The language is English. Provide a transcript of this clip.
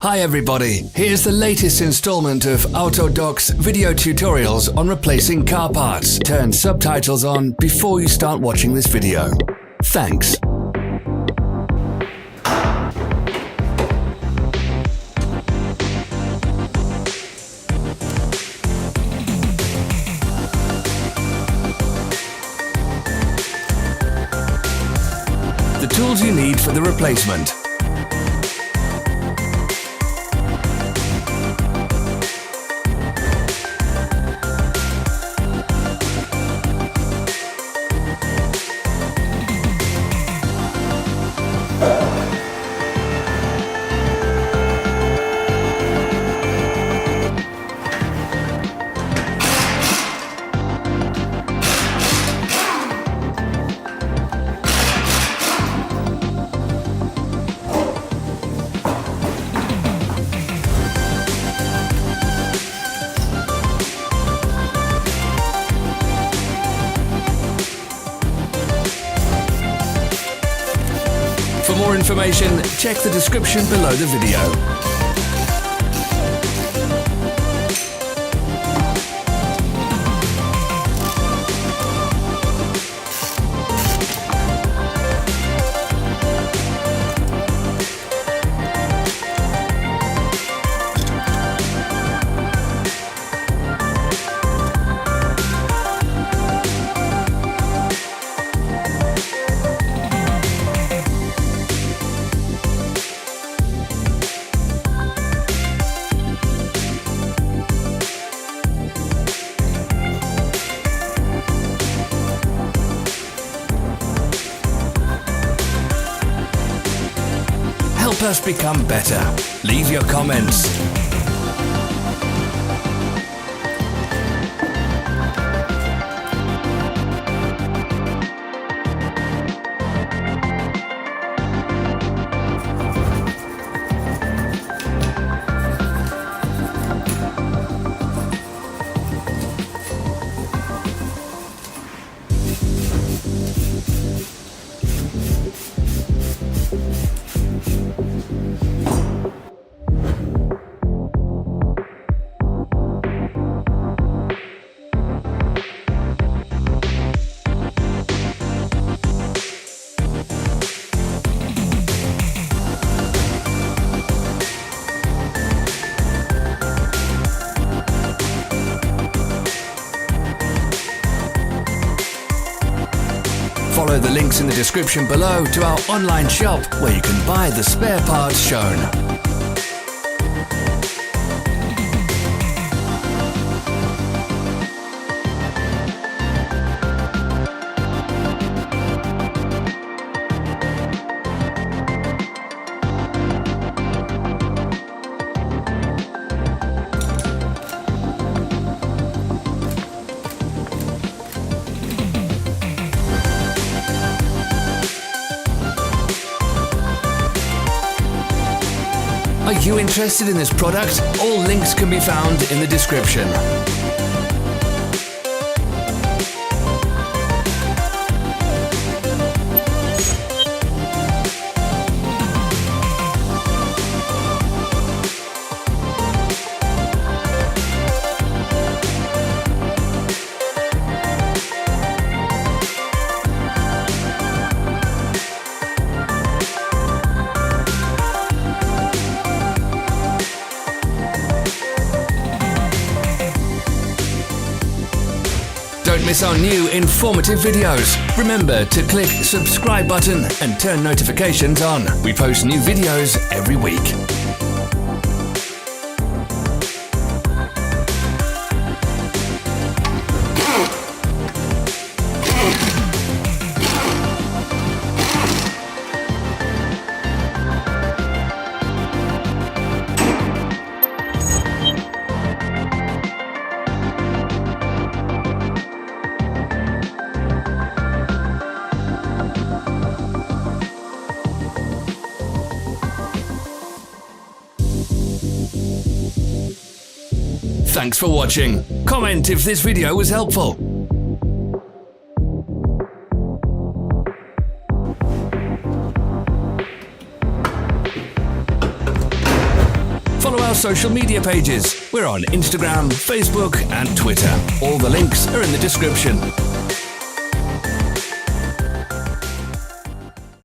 Hi everybody, here's the latest installment of Autodoc's video tutorials on replacing car parts. Turn subtitles on before you start watching this video. Thanks. The tools you need for the replacement. For more information, check the description below the video. Help us become better. Leave your comments. Follow the links in the description below to our online shop where you can buy the spare parts shown. Are you interested in this product? All links can be found in the description. Don't miss our new informative videos. Remember to click subscribe button and turn notifications on. We post new videos every week. Thanks for watching. Comment if this video was helpful. follow our social media pages. We're on Instagram, Facebook and Twitter. All the links are in the description.